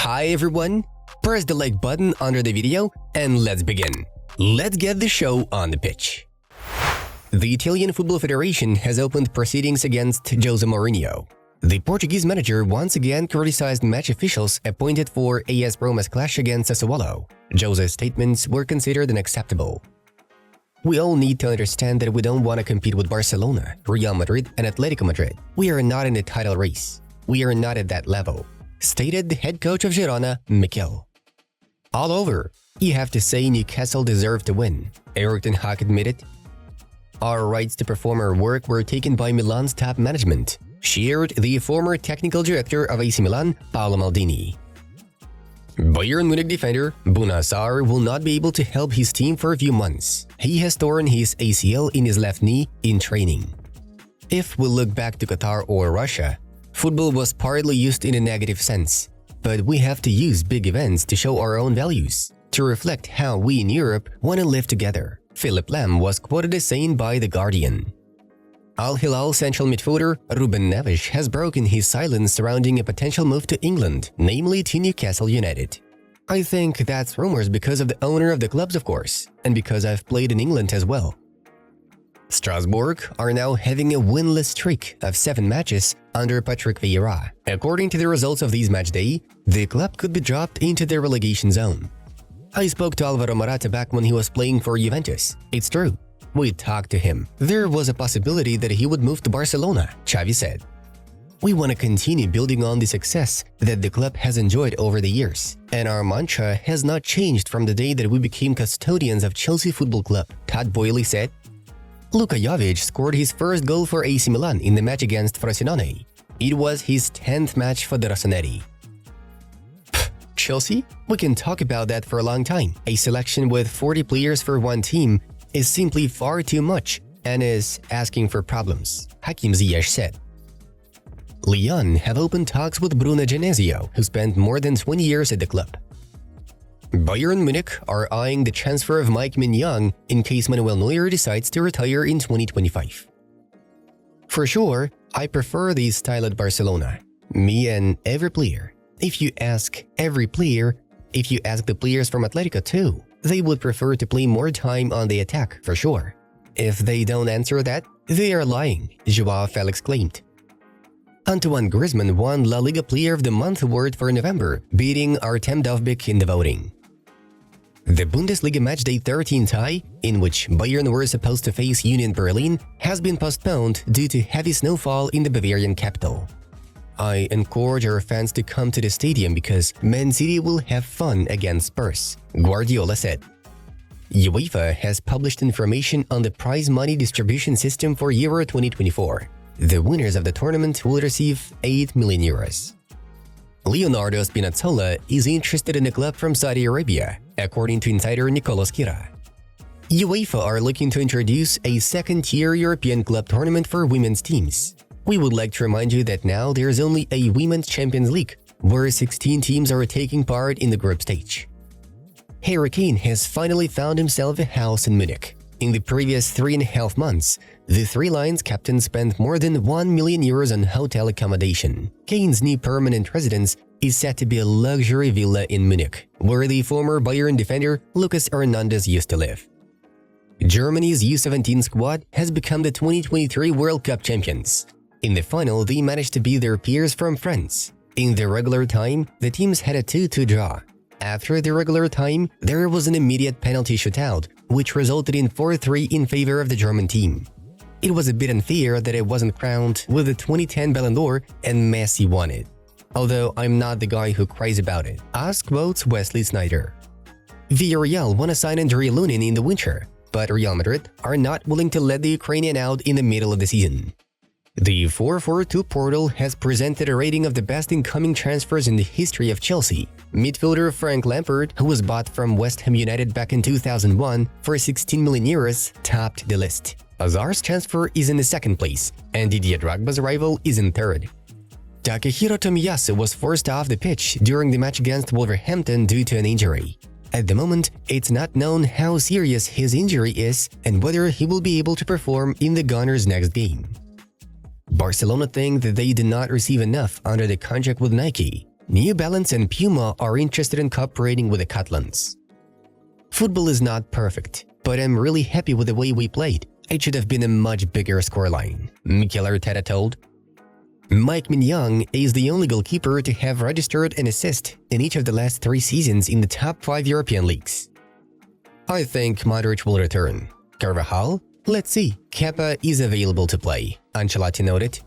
Hi everyone, press the like button under the video and let's begin. Let's get the show on the pitch. The Italian Football Federation has opened proceedings against Jose Mourinho. The Portuguese manager once again criticized match officials appointed for AS Roma's clash against Sassuolo. Jose's statements were considered unacceptable. We all need to understand that we don't want to compete with Barcelona, Real Madrid and Atletico Madrid. We are not in the title race. We are not at that level, stated the head coach of Girona, Mikel. All over, you have to say Newcastle deserved to win, Erik ten Hag admitted. Our rights to perform our work were taken by Milan's top management, shared the former technical director of AC Milan, Paolo Maldini. Bayern Munich defender Bouna Sarr will not be able to help his team for a few months. He has torn his ACL in his left knee in training. If we look back to Qatar or Russia, football was partly used in a negative sense, but we have to use big events to show our own values, to reflect how we in Europe want to live together, Philipp Lahm was quoted as saying by The Guardian. Al Hilal central midfielder Ruben Neves has broken his silence surrounding a potential move to England, namely to Newcastle United. I think that's rumors because of the owner of the clubs, of course, and because I've played in England as well. Strasbourg are now having a winless streak of 7 matches under Patrick Vieira. According to the results of this match day, the club could be dropped into the relegation zone. I spoke to Alvaro Morata back when he was playing for Juventus. It's true. We talked to him. There was a possibility that he would move to Barcelona, Xavi said. We want to continue building on the success that the club has enjoyed over the years, and our mantra has not changed from the day that we became custodians of Chelsea Football Club, Todd Boehly said. Luka Jovic scored his first goal for AC Milan in the match against Frosinone. It was his 10th match for the Rossoneri. Chelsea? We can talk about that for a long time. A selection with 40 players for one team is simply far too much and is asking for problems, Hakim Ziyech said. Lyon have opened talks with Bruno Genesio, who spent more than 20 years at the club. Bayern Munich are eyeing the transfer of Mike Mignon in case Manuel Neuer decides to retire in 2025. For sure, I prefer this style at Barcelona. Me and every player. If you ask the players from Atletico too, they would prefer to play more time on the attack, for sure. If they don't answer that, they are lying, Joao Felix claimed. Antoine Griezmann won La Liga Player of the Month award for November, beating Artem Dovbyk in the voting. The Bundesliga Matchday 13 tie, in which Bayern were supposed to face Union Berlin, has been postponed due to heavy snowfall in the Bavarian capital. I encourage our fans to come to the stadium because Man City will have fun against Spurs, Guardiola said. UEFA has published information on the prize money distribution system for Euro 2024. The winners of the tournament will receive 8 million euros. Leonardo Spinazzola is interested in a club from Saudi Arabia, according to insider Nicolas Kira. UEFA are looking to introduce a second-tier European club tournament for women's teams. We would like to remind you that now there is only a Women's Champions League, where 16 teams are taking part in the group stage. Harry Kane has finally found himself a house in Munich. In the previous 3.5 months, the Three Lions captain spent more than 1 million euros on hotel accommodation. Kane's new permanent residence is said to be a luxury villa in Munich, where the former Bayern defender Lucas Hernandez used to live. Germany's U17 squad has become the 2023 World Cup champions. In the final, they managed to beat their peers from France. In the regular time, the teams had a 2-2 draw. After the regular time, there was an immediate penalty shootout, which resulted in 4-3 in favor of the German team. It was a bit unfair that it wasn't crowned with the 2010 Ballon d'Or and Messi won it. Although I'm not the guy who cries about it, as quotes Wesley Sneijder. Villarreal want to sign Andrei Lunin in the winter, but Real Madrid are not willing to let the Ukrainian out in the middle of the season. The 442 portal has presented a rating of the best incoming transfers in the history of Chelsea. Midfielder Frank Lampard, who was bought from West Ham United back in 2001 for 16 million euros, topped the list. Hazard's transfer is in the second place, and Didier Drogba's arrival is in third. Takehiro Tomiyasu was forced off the pitch during the match against Wolverhampton due to an injury. At the moment, it's not known how serious his injury is and whether he will be able to perform in the Gunners' next game. Barcelona think that they did not receive enough under the contract with Nike. New Balance and Puma are interested in cooperating with the Catalans. Football is not perfect, but I'm really happy with the way we played. It should have been a much bigger scoreline, Mikel Arteta told. Mike Mignon is the only goalkeeper to have registered an assist in each of the last 3 seasons in the top 5 European leagues. I think Modric will return. Carvajal? Let's see. Kepa is available to play, Ancelotti noted.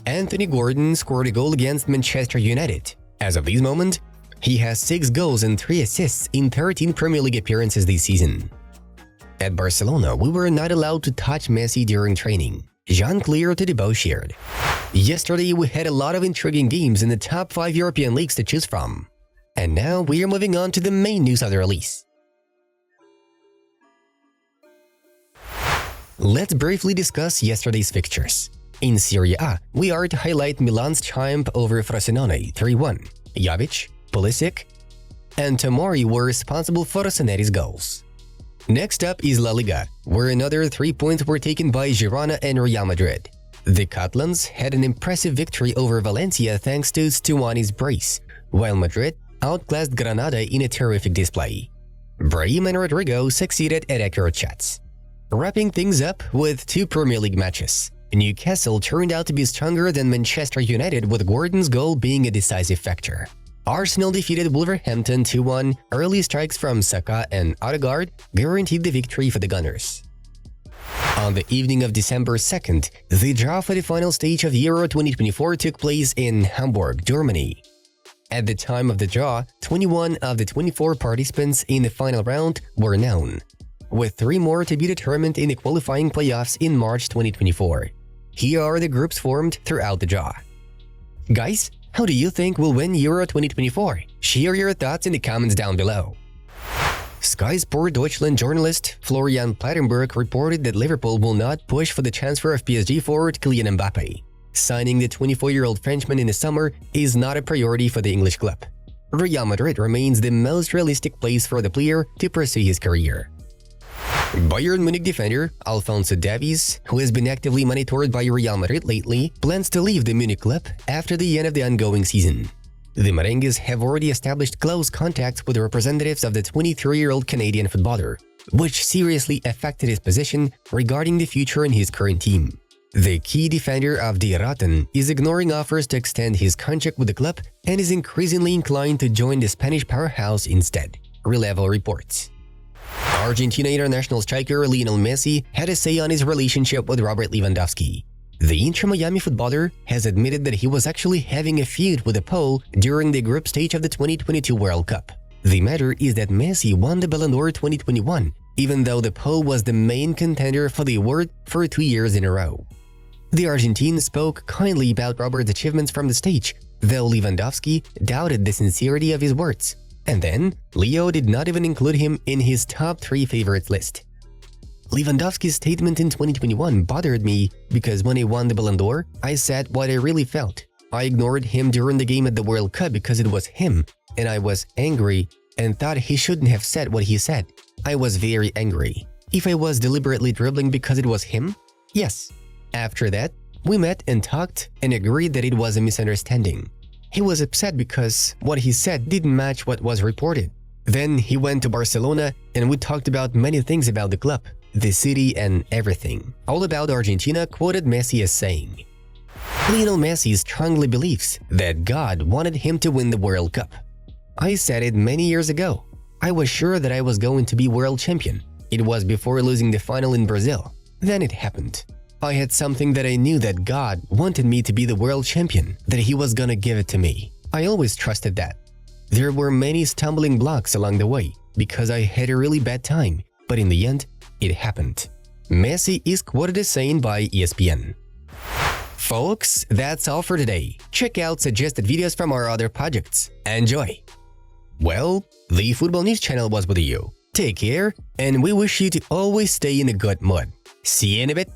Anthony Gordon scored a goal against Manchester United. As of this moment, he has 6 goals and 3 assists in 13 Premier League appearances this season. At Barcelona, we were not allowed to touch Messi during training, Jean-Claire Todibo shared. Yesterday, we had a lot of intriguing games in the top 5 European leagues to choose from. And now we are moving on to the main news of the release. Let's briefly discuss yesterday's fixtures. In Serie A, we are to highlight Milan's triumph over Frosinone 3-1. Jovic, Pulisic, and Tomori were responsible for Rossanetti's goals. Next up is La Liga, where another 3 points were taken by Girona and Real Madrid. The Catalans had an impressive victory over Valencia thanks to Stuani's brace, while Madrid outclassed Granada in a terrific display. Brahim and Rodrigo succeeded at accurate shots. Wrapping things up with 2 Premier League matches, Newcastle turned out to be stronger than Manchester United, with Gordon's goal being a decisive factor. Arsenal defeated Wolverhampton 2-1, early strikes from Saka and Odegaard guaranteed the victory for the Gunners. On the evening of December 2nd, the draw for the final stage of Euro 2024 took place in Hamburg, Germany. At the time of the draw, 21 of the 24 participants in the final round were known, with 3 more to be determined in the qualifying playoffs in March 2024. Here are the groups formed throughout the draw. Guys, how do you think we'll win Euro 2024? Share your thoughts in the comments down below. Sky Sport Deutschland journalist Florian Plettenberg reported that Liverpool will not push for the transfer of PSG forward Kylian Mbappe. Signing the 24-year-old Frenchman in the summer is not a priority for the English club. Real Madrid remains the most realistic place for the player to pursue his career. Bayern Munich defender Alphonso Davies, who has been actively monitored by Real Madrid lately, plans to leave the Munich club after the end of the ongoing season. The Merengues have already established close contacts with representatives of the 23-year-old Canadian footballer, which seriously affected his position regarding the future in his current team. The key defender of Die Rotten is ignoring offers to extend his contract with the club and is increasingly inclined to join the Spanish powerhouse instead, Relevo reports. Argentina international striker Lionel Messi had a say on his relationship with Robert Lewandowski. The Inter Miami footballer has admitted that he was actually having a feud with the Pole during the group stage of the 2022 World Cup. The matter is that Messi won the Ballon d'Or 2021, even though the Pole was the main contender for the award for 2 years in a row. The Argentine spoke kindly about Robert's achievements from the stage, though Lewandowski doubted the sincerity of his words. And then, Leo did not even include him in his top 3 favorites list. Lewandowski's statement in 2021 bothered me because when he won the Ballon d'Or, I said what I really felt. I ignored him during the game at the World Cup because it was him, and I was angry and thought he shouldn't have said what he said. I was very angry. If I was deliberately dribbling because it was him? Yes. After that, we met and talked and agreed that it was a misunderstanding. He was upset because what he said didn't match what was reported. Then he went to Barcelona and we talked about many things about the club, the city and everything. All About Argentina quoted Messi as saying, "Lionel Messi strongly believes that God wanted him to win the World Cup. I said it many years ago. I was sure that I was going to be world champion. It was before losing the final in Brazil. Then it happened. I had something that I knew that God wanted me to be the world champion, that he was gonna give it to me. I always trusted that. There were many stumbling blocks along the way because I had a really bad time, but in the end, it happened." Messi is quoted as saying by ESPN. Folks, that's all for today. Check out suggested videos from our other projects. Enjoy! Well, the Football News channel was with you. Take care, and we wish you to always stay in a good mood. See you in a bit.